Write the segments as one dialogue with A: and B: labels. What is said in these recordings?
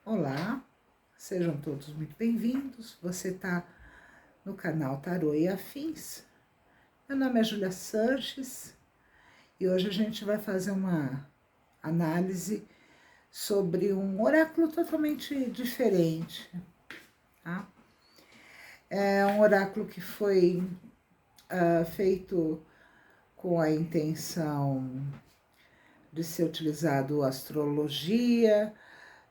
A: Olá, sejam todos muito bem-vindos. Você está no canal Tarô e Afins. Meu nome é Júlia Sanches e hoje a gente vai fazer uma análise sobre um oráculo totalmente diferente, tá? É um oráculo que foi feito com a intenção de ser utilizado astrologia,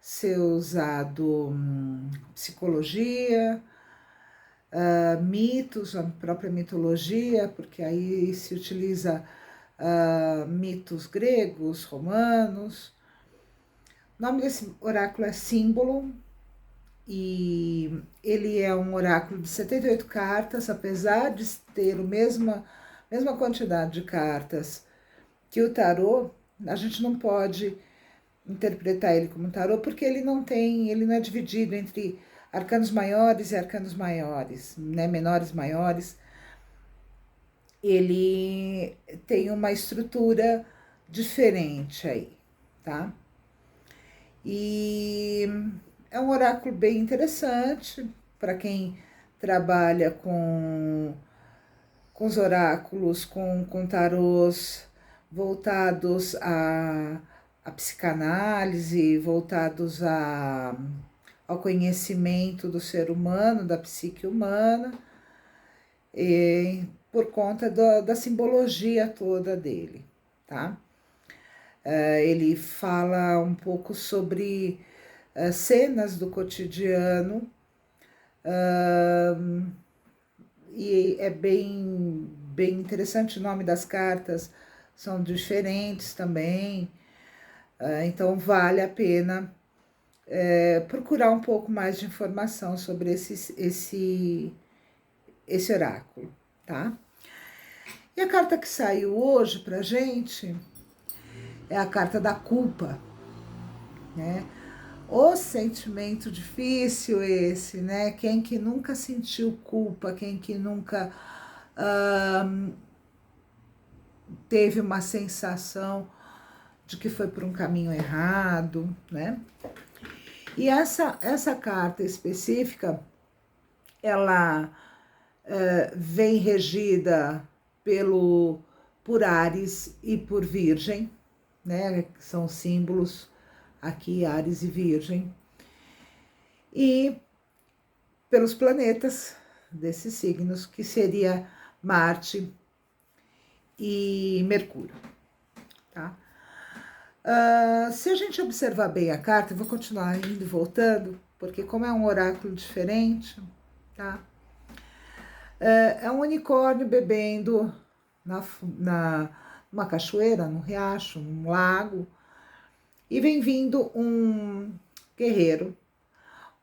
A: ser usado psicologia, mitos, a própria mitologia, porque aí se utiliza mitos gregos, romanos. O nome desse oráculo é Símbolo e ele é um oráculo de 78 cartas, apesar de ter a mesma quantidade de cartas que o tarô. A gente não pode interpretar ele como tarô porque ele não é dividido entre arcanos maiores e arcanos maiores, né, menores, maiores. Ele tem uma estrutura diferente aí, tá? E é um oráculo bem interessante para quem trabalha com os oráculos, com tarôs voltados a psicanálise, voltados ao conhecimento do ser humano, da psique humana, por conta da simbologia toda dele, tá? Ele fala um pouco sobre cenas do cotidiano, e é bem interessante. O nome das cartas são diferentes também, então vale a pena procurar um pouco mais de informação sobre esse oráculo, tá? E a carta que saiu hoje pra gente é a carta da culpa, né? O sentimento difícil esse, né? Quem que nunca sentiu culpa, quem que nunca teve uma sensação de que foi por um caminho errado, né? E essa carta específica, ela vem regida por Áries e por Virgem, né? Que são símbolos aqui, Áries e Virgem. E pelos planetas desses signos, que seria Marte e Mercúrio, tá? Se a gente observar bem a carta, eu vou continuar indo e voltando, porque como é um oráculo diferente, tá? É um unicórnio bebendo numa cachoeira, num riacho, num lago, e vem vindo um guerreiro,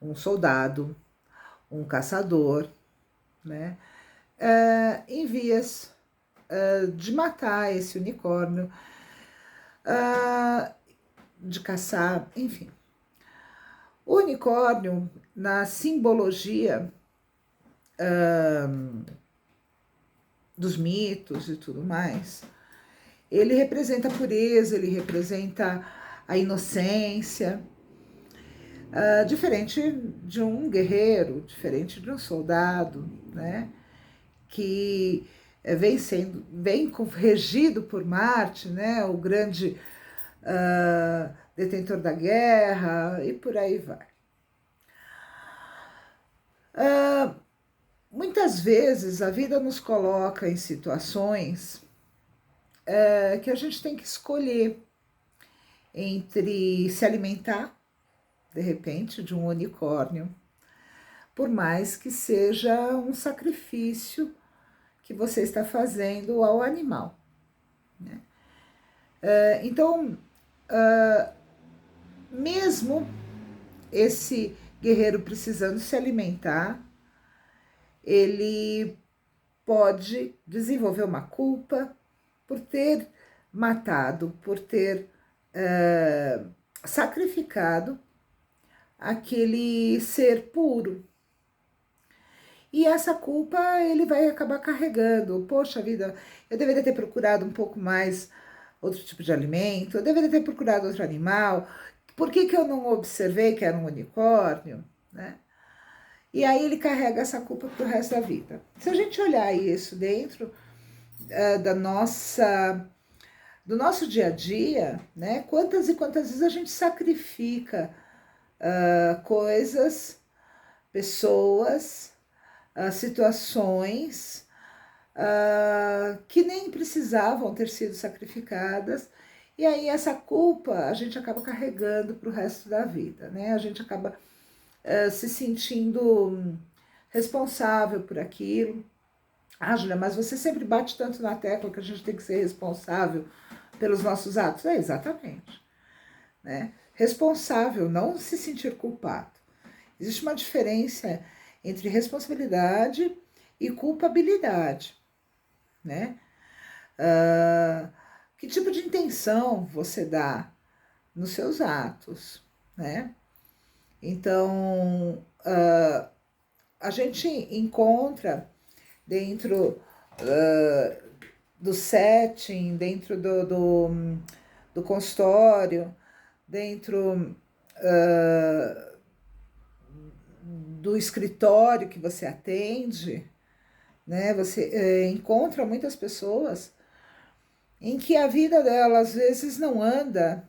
A: um soldado, um caçador, né? Em vias de matar esse unicórnio, de caçar, enfim. O unicórnio, na simbologia dos mitos e tudo mais, ele representa a pureza, ele representa a inocência, diferente de um guerreiro, diferente de um soldado, né? Que vem regido por Marte, né? O grande detentor da guerra, e por aí vai. Muitas vezes a vida nos coloca em situações que a gente tem que escolher entre se alimentar, de repente, de um unicórnio, por mais que seja um sacrifício que você está fazendo ao animal, né? Então, mesmo esse guerreiro precisando se alimentar, ele pode desenvolver uma culpa por ter matado, por ter sacrificado aquele ser puro. E essa culpa ele vai acabar carregando. Poxa vida, eu deveria ter procurado um pouco mais outro tipo de alimento, eu deveria ter procurado outro animal, Por que eu não observei que era um unicórnio, né? E aí ele carrega essa culpa para o resto da vida. Se a gente olhar isso dentro do nosso dia a dia, né? Quantas e quantas vezes a gente sacrifica coisas, pessoas, situações que nem precisavam ter sido sacrificadas, e aí essa culpa a gente acaba carregando para o resto da vida, né? A gente acaba se sentindo responsável por aquilo. Ah, Júlia, mas você sempre bate tanto na tecla que a gente tem que ser responsável pelos nossos atos. É, exatamente. Né? Responsável, não se sentir culpado. Existe uma diferença entre responsabilidade e culpabilidade. Né? Que tipo de intenção você dá nos seus atos? Né? Então, a gente encontra dentro do setting, dentro do consultório, dentro do escritório que você atende, né? Você encontra muitas pessoas em que a vida dela às vezes não anda,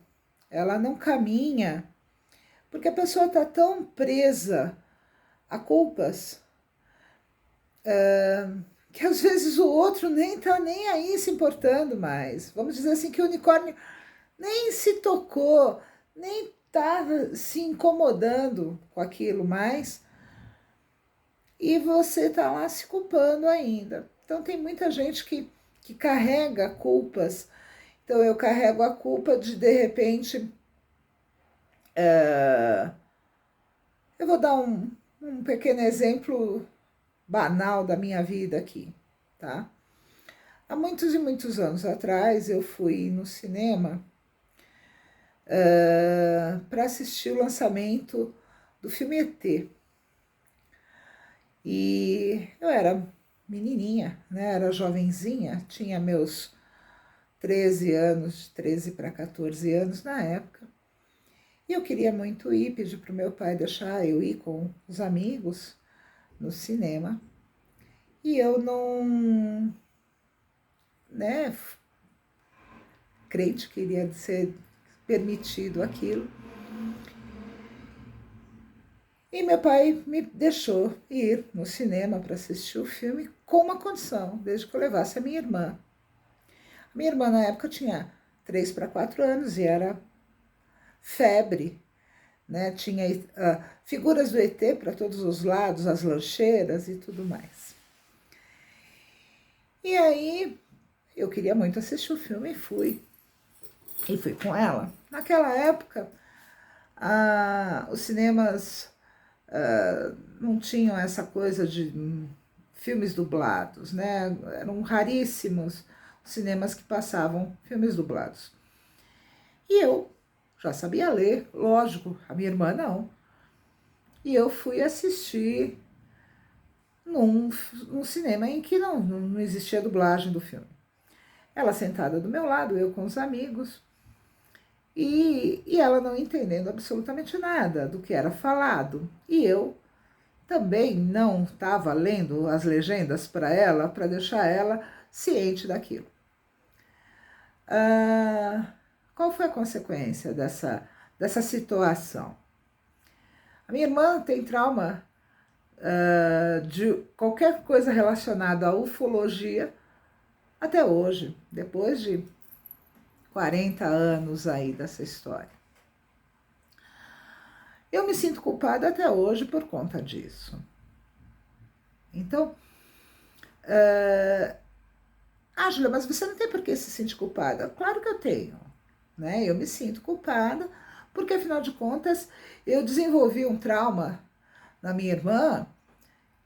A: ela não caminha, porque a pessoa está tão presa a culpas que às vezes o outro nem tá nem aí se importando mais. Vamos dizer assim, que o unicórnio nem se tocou, nem estava se incomodando com aquilo mais, e você tá lá se culpando ainda. Então tem muita gente que carrega culpas. Então eu carrego a culpa de repente, eu vou dar um pequeno exemplo banal da minha vida aqui, tá? Há muitos e muitos anos atrás eu fui no cinema para assistir o lançamento do filme ET. E eu era menininha, né? Era jovenzinha, tinha meus 13 anos, 13 para 14 anos na época. E eu queria muito ir, pedi para o meu pai deixar eu ir com os amigos no cinema. E eu não, né, crente que iria ser permitido aquilo. E meu pai me deixou ir no cinema para assistir o filme com uma condição, desde que eu levasse a minha irmã. A minha irmã na época tinha 3 para 4 anos e era febre, né? Tinha figuras do ET para todos os lados, as lancheiras e tudo mais. E aí eu queria muito assistir o filme e fui. E fui com ela. Naquela época, os cinemas não tinham essa coisa de filmes dublados, né? Eram raríssimos os cinemas que passavam filmes dublados. E eu já sabia ler, lógico, a minha irmã não. E eu fui assistir num cinema em que não existia dublagem do filme. Ela sentada do meu lado, eu com os amigos, e ela não entendendo absolutamente nada do que era falado. E eu também não estava lendo as legendas para ela, para deixar ela ciente daquilo. Qual foi a consequência dessa situação? A minha irmã tem trauma de qualquer coisa relacionada à ufologia até hoje, depois de 40 anos aí dessa história. Eu me sinto culpada até hoje por conta disso. Então, Júlia, mas você não tem por que se sentir culpada. Claro que eu tenho, né? Eu me sinto culpada porque, afinal de contas, eu desenvolvi um trauma na minha irmã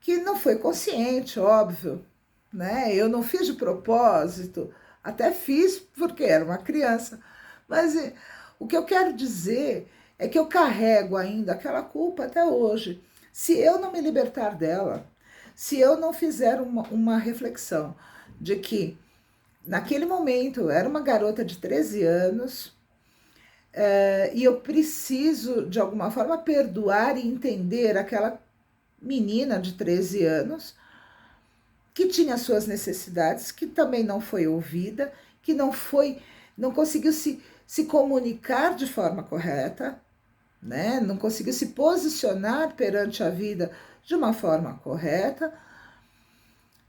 A: que não foi consciente, óbvio, né? Eu não fiz de propósito, até fiz porque era uma criança, mas o que eu quero dizer é que eu carrego ainda aquela culpa até hoje. Se eu não me libertar dela, se eu não fizer uma reflexão de que naquele momento eu era uma garota de 13 anos, e eu preciso, de alguma forma, perdoar e entender aquela menina de 13 anos que tinha suas necessidades, que também não foi ouvida, que não conseguiu se comunicar de forma correta, né? Não conseguiu se posicionar perante a vida de uma forma correta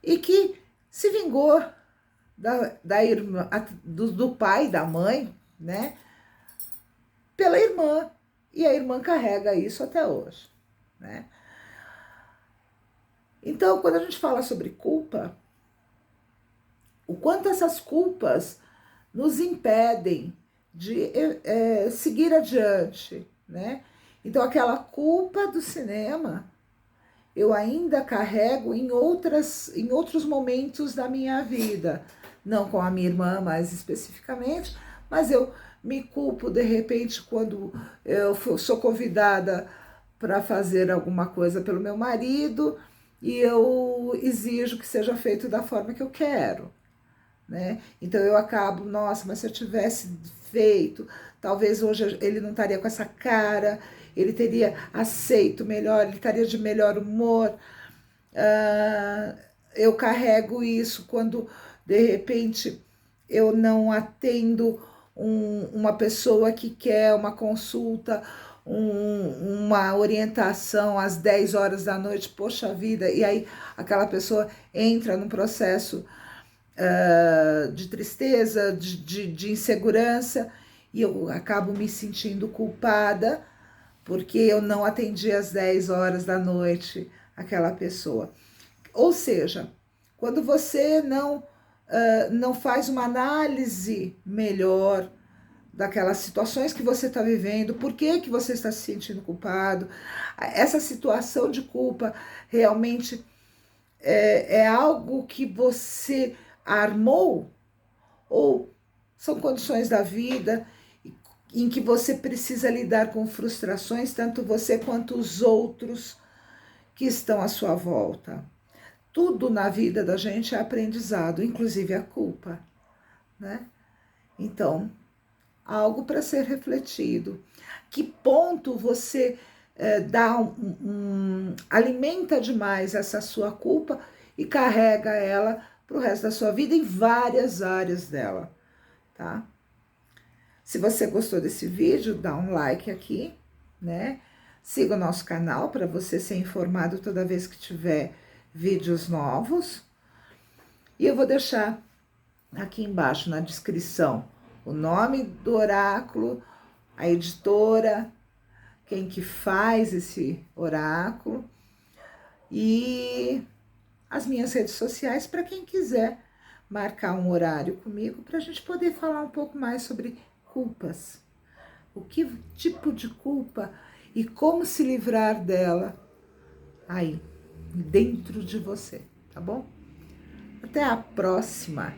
A: e que se vingou da irmã, do pai e da mãe, né? Pela irmã. E a irmã carrega isso até hoje, né? Então, quando a gente fala sobre culpa, o quanto essas culpas nos impedem de seguir adiante, né? Então, aquela culpa do cinema, eu ainda carrego em outros momentos da minha vida, não com a minha irmã mais especificamente, mas eu me culpo de repente quando eu sou convidada para fazer alguma coisa pelo meu marido e eu exijo que seja feito da forma que eu quero, né? Então eu acabo, nossa, mas se eu tivesse feito, talvez hoje ele não estaria com essa cara, ele teria aceito melhor, ele estaria de melhor humor. Ah, eu carrego isso quando de repente eu não atendo uma pessoa que quer uma consulta, uma orientação às 10 horas da noite, poxa vida, e aí aquela pessoa entra num processo de tristeza, de insegurança, e eu acabo me sentindo culpada porque eu não atendi às 10 horas da noite aquela pessoa. Ou seja, quando você não faz uma análise melhor daquelas situações que você está vivendo, por que você está se sentindo culpado, essa situação de culpa realmente é algo que você armou ou são condições da vida em que você precisa lidar com frustrações, tanto você quanto os outros que estão à sua volta. Tudo na vida da gente é aprendizado, inclusive a culpa, né? Então, algo para ser refletido. Que ponto você alimenta demais essa sua culpa e carrega ela para o resto da sua vida em várias áreas dela, tá? Se você gostou desse vídeo, dá um like aqui, né? Siga o nosso canal para você ser informado toda vez que tiver vídeos novos. E eu vou deixar aqui embaixo na descrição o nome do oráculo, a editora, quem que faz esse oráculo e as minhas redes sociais para quem quiser marcar um horário comigo para a gente poder falar um pouco mais sobre culpas. O que tipo de culpa e como se livrar dela aí, dentro de você, tá bom? Até a próxima!